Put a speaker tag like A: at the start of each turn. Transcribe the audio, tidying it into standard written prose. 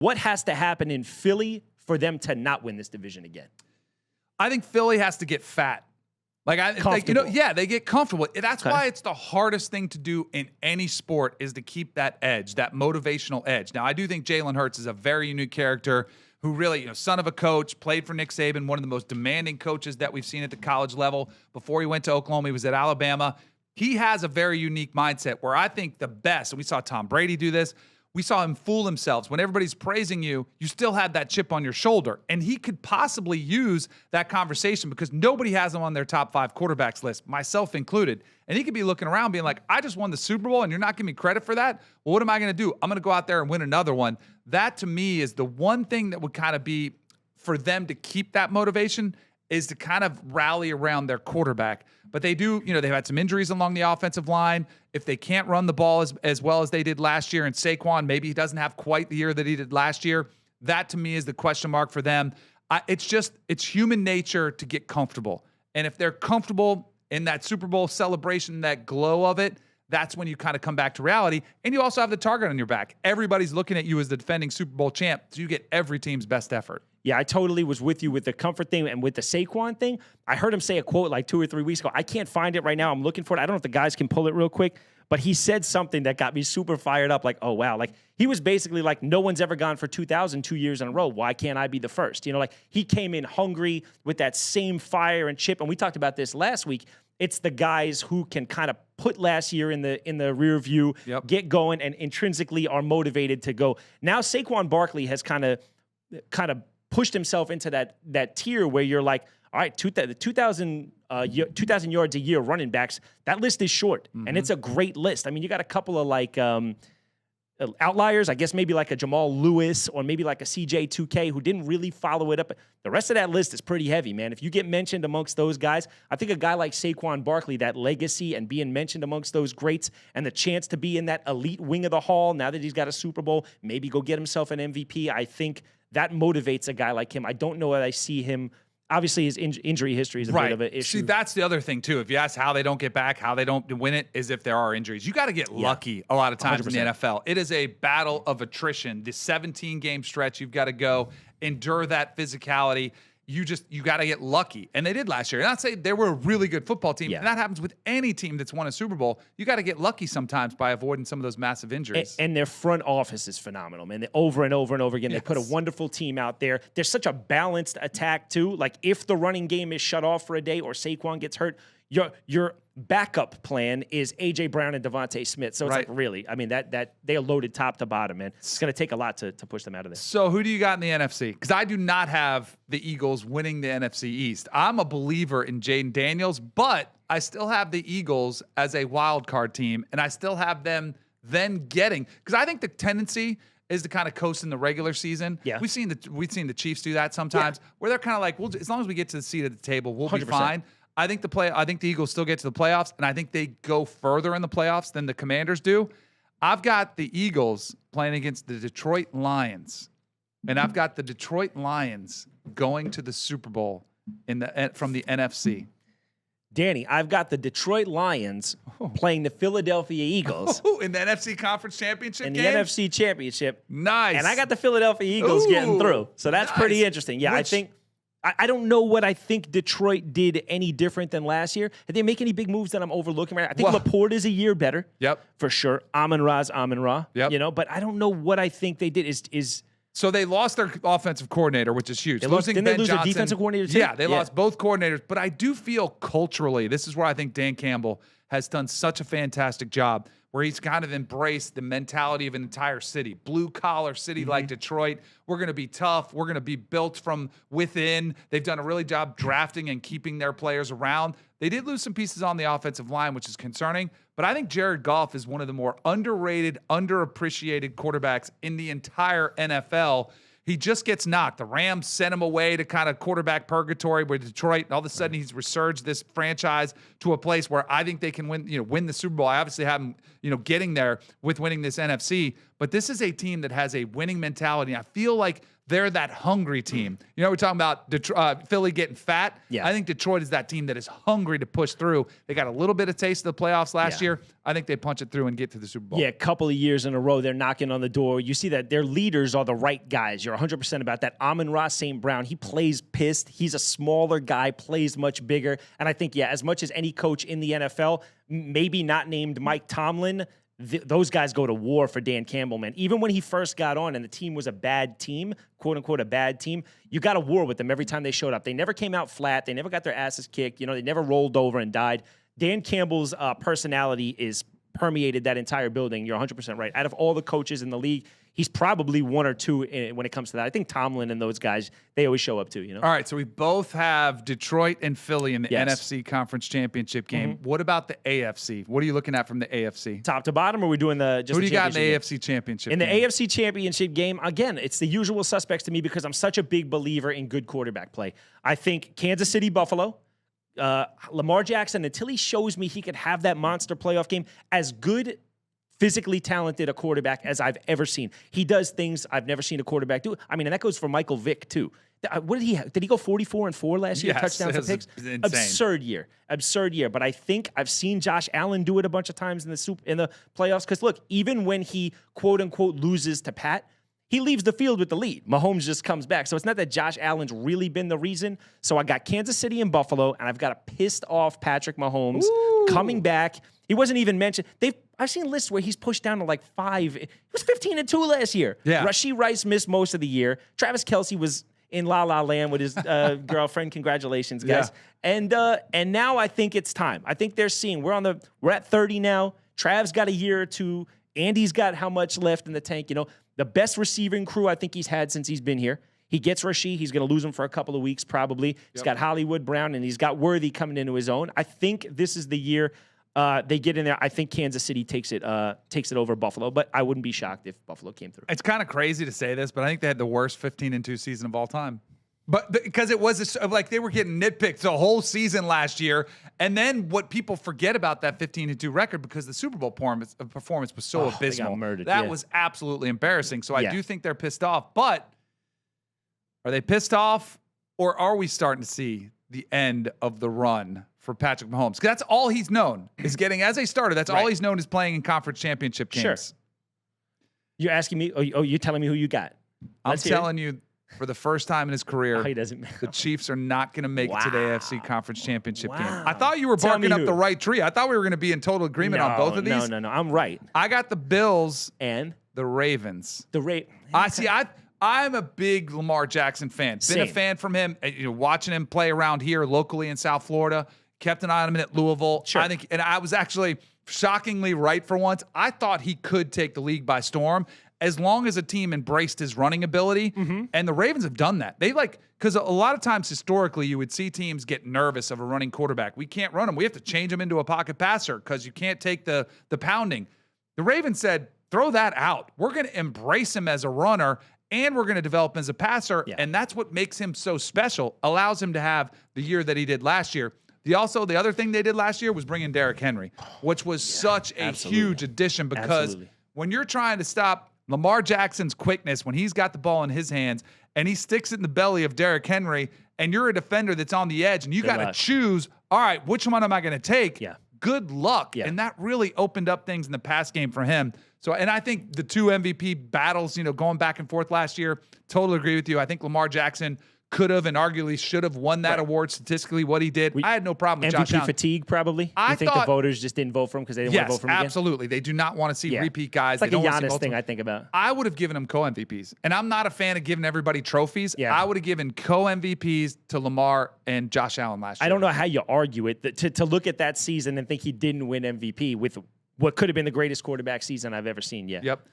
A: What has to happen in Philly for them to not win this division again?
B: I think Philly has to get fat. They get comfortable. That's why it's the hardest thing to do in any sport is to keep that edge, that motivational edge. Now, I do think Jalen Hurts is a very unique character who really, son of a coach, played for Nick Saban, one of the most demanding coaches that we've seen at the college level. Before he went to Oklahoma, he was at Alabama. He has a very unique mindset where I think the best, and we saw Tom Brady do this, we saw him fool himself. When everybody's praising you, you still have that chip on your shoulder. And he could possibly use that conversation because nobody has him on their top 5 quarterbacks list, myself included. And he could be looking around being like, I just won the Super Bowl and you're not giving me credit for that? Well, what am I going to do? I'm going to go out there and win another one. That, to me, is the one thing that would kind of be for them to keep that motivation is to kind of rally around their quarterback. But they do, they've had some injuries along the offensive line. If they can't run the ball as well as they did last year, and Saquon, maybe he doesn't have quite the year that he did last year, that to me is the question mark for them. It's human nature to get comfortable. And if they're comfortable in that Super Bowl celebration, that glow of it, that's when you kind of come back to reality. And you also have the target on your back. Everybody's looking at you as the defending Super Bowl champ, so you get every team's best effort.
A: Yeah, I totally was with you with the comfort thing and with the Saquon thing. I heard him say a quote like 2 or 3 weeks ago. I can't find it right now. I'm looking for it. I don't know if the guys can pull it real quick, but he said something that got me super fired up. Like, oh, wow. Like, he was basically like, no one's ever gone for 2,000 2 years in a row. Why can't I be the first? Like he came in hungry with that same fire and chip. And we talked about this last week. It's the guys who can kind of put last year in the rear view, get going, and intrinsically are motivated to go. Now Saquon Barkley has kind of pushed himself into that tier where you're like, all right, 2,000 yards a year running backs. That list is short, and it's a great list. I mean, you got a couple of like outliers, I guess maybe like a Jamal Lewis or maybe like a CJ2K who didn't really follow it up. The rest of that list is pretty heavy, man. If you get mentioned amongst those guys, I think a guy like Saquon Barkley, that legacy and being mentioned amongst those greats and the chance to be in that elite wing of the hall now that he's got a Super Bowl, maybe go get himself an MVP, I think that motivates a guy like him. I don't know that I see him. Obviously, his injury history is a bit of an issue.
B: See, that's the other thing, too. If you ask how they don't get back, how they don't win it, is if there are injuries. You got to get lucky a lot of times 100%. In the NFL. It is a battle of attrition. The 17-game stretch, you've got to go endure that physicality. You got to get lucky. And they did last year. And I'd say they were a really good football team. And that happens with any team that's won a Super Bowl. You got to get lucky sometimes by avoiding some of those massive injuries.
A: And their front office is phenomenal, man. They over and over and over again. They put a wonderful team out there. There's such a balanced attack, too. Like, if the running game is shut off for a day or Saquon gets hurt, your backup plan is A.J. Brown and Devontae Smith. So it's like, really, I mean, that they are loaded top to bottom, man. It's going to take a lot to push them out of there.
B: So who do you got in the NFC? Because I do not have the Eagles winning the NFC East. I'm a believer in Jaden Daniels, but I still have the Eagles as a wild card team, and I still have them then getting, because I think the tendency is to kind of coast in the regular season. Yeah. We've seen the Chiefs do that sometimes, where they're kind of like, well, as long as we get to the seat at the table, we'll 100%. Be fine. I think the Eagles still get to the playoffs, and I think they go further in the playoffs than the Commanders do. I've got the Eagles playing against the Detroit Lions, and I've got the Detroit Lions going to the Super Bowl from the NFC.
A: Danny, I've got the Detroit Lions playing the Philadelphia Eagles.
B: In the NFC Conference Championship game?
A: In the NFC Championship.
B: Nice.
A: And I got the Philadelphia Eagles getting through. So that's pretty interesting. Yeah, I don't know what I think Detroit did any different than last year. Did they make any big moves that I'm overlooking right now? I think Laporte is a year better.
B: Yep.
A: For sure. Amon-Ra's Amon-Ra.
B: Yep.
A: But I don't know what I think they did.
B: So they lost their offensive coordinator, which is huge.
A: Didn't they lose their defensive coordinator too?
B: Yeah, they lost both coordinators. But I do feel culturally, this is where I think Dan Campbell has done such a fantastic job, where he's kind of embraced the mentality of an entire city, blue-collar city like Detroit. We're going to be tough. We're going to be built from within. They've done a really good job drafting and keeping their players around. They did lose some pieces on the offensive line, which is concerning, but I think Jared Goff is one of the more underrated, underappreciated quarterbacks in the entire NFL. He just gets knocked. The Rams sent him away to kind of quarterback purgatory with Detroit, and all of a sudden he's resurged this franchise to a place where I think they can win the Super Bowl. I obviously have him, getting there with winning this NFC. but this is a team that has a winning mentality. I feel like they're that hungry team. You know, we're talking about Philly getting fat.
A: Yeah.
B: I think Detroit is that team that is hungry to push through. They got a little bit of taste of the playoffs last year. I think they punch it through and get to the Super Bowl.
A: Yeah, a couple of years in a row, they're knocking on the door. You see that their leaders are the right guys. You're 100% about that. Amon-Ra St. Brown, he plays pissed. He's a smaller guy, plays much bigger. And I think, as much as any coach in the NFL, maybe not named Mike Tomlin, those guys go to war for Dan Campbell, man. Even when he first got on and the team was a bad team, quote unquote, a bad team, you got a war with them every time they showed up. They never came out flat. They never got their asses kicked. They never rolled over and died. Dan Campbell's personality is permeated that entire building. You're 100% right. Out of all the coaches in the league, he's probably one or two when it comes to that. I think Tomlin and those guys, they always show up too,
B: All right, so we both have Detroit and Philly in the NFC Conference Championship game. What about the AFC? What are you looking at from the AFC?
A: Top to bottom, or are we doing the just
B: Who do you got in the
A: game?
B: AFC Championship
A: In the
B: game?
A: AFC Championship game, again, it's the usual suspects to me because I'm such a big believer in good quarterback play. I think Kansas City, Buffalo, Lamar Jackson, until he shows me he could have that monster playoff game, as good, physically talented a quarterback as I've ever seen. He does things I've never seen a quarterback do. I mean, and that goes for Michael Vick too. What did he have? Did he go 44-4 last year?
B: Yes,
A: Touchdowns and picks?
B: insane.
A: Absurd year. But I think I've seen Josh Allen do it a bunch of times in the playoffs. Because look, even when he quote unquote loses to Pat, he leaves the field with the lead. Mahomes just comes back. So it's not that Josh Allen's really been the reason. So I got Kansas City and Buffalo, and I've got a pissed off Patrick Mahomes coming back. He wasn't even mentioned. I've seen lists where he's pushed down to like 5. He was 15-2 last year.
B: Yeah.
A: Rashee Rice missed most of the year. Travis Kelce was in La La Land with his girlfriend. Congratulations, guys. Yeah. And now I think it's time. I think they're seeing we're at 30 now. Trav's got a year or two. Andy's got how much left in the tank? The best receiving crew I think he's had since he's been here. He gets Rashee. He's going to lose him for a couple of weeks probably. He's got Hollywood Brown, and he's got Worthy coming into his own. I think this is the year they get in there. I think Kansas City takes it over Buffalo, but I wouldn't be shocked if Buffalo came through.
B: It's kind of crazy to say this, but I think they had the worst 15-2 season of all time. But because it was like they were getting nitpicked the whole season last year. And then what people forget about that 15-2 record, because the Super Bowl performance was so abysmal.
A: They got murdered,
B: that was absolutely embarrassing. So I do think they're pissed off. But are they pissed off, or are we starting to see the end of the run for Patrick Mahomes? Because that's all he's known is getting as a starter. That's all he's known is playing in conference championship games.
A: Sure. You're asking me? Oh, you're telling me who you got?
B: I'm telling you. For the first time in his career, the Chiefs are not going to make it to the AFC Conference Championship game. I thought you were barking up the right tree. I thought we were going to be in total agreement on both of these.
A: No. I'm right.
B: I got the Bills
A: and
B: the Ravens.
A: I
B: I'm a big Lamar Jackson fan. Been a fan from him. Watching him play around here locally in South Florida. Kept an eye on him at Louisville.
A: Sure.
B: And I was actually shockingly right for once. I thought he could take the league by storm, as long as a team embraced his running ability. And the Ravens have done that. Because a lot of times historically you would see teams get nervous of a running quarterback. We can't run him. We have to change him into a pocket passer because you can't take the pounding. The Ravens said, throw that out. We're going to embrace him as a runner, and we're going to develop him as a passer. Yeah. And that's what makes him so special, allows him to have the year that he did last year. The other thing they did last year was bring in Derrick Henry, which was such a huge addition, because when you're trying to stop Lamar Jackson's quickness, when he's got the ball in his hands and he sticks it in the belly of Derrick Henry, and you're a defender that's on the edge and you got to choose, all right, which one am I going to take?
A: Yeah.
B: Good luck. Yeah. And that really opened up things in the pass game for him. So, and I think the two MVP battles, going back and forth last year, totally agree with you. I think Lamar Jackson could have and arguably should have won that award statistically, what he did. I had no problem with Josh Allen.
A: MVP fatigue, probably? I think the voters just didn't vote for him because they didn't want to vote for him again?
B: Yes, absolutely. They do not want to see repeat guys.
A: It's like a Giannis thing I think about.
B: I would have given him co-MVPs. And I'm not a fan of giving everybody trophies. Yeah. I would have given co-MVPs to Lamar and Josh Allen last year.
A: I don't know how you argue it. To look at that season and think he didn't win MVP with what could have been the greatest quarterback season I've ever seen. Yeah.
B: Yep.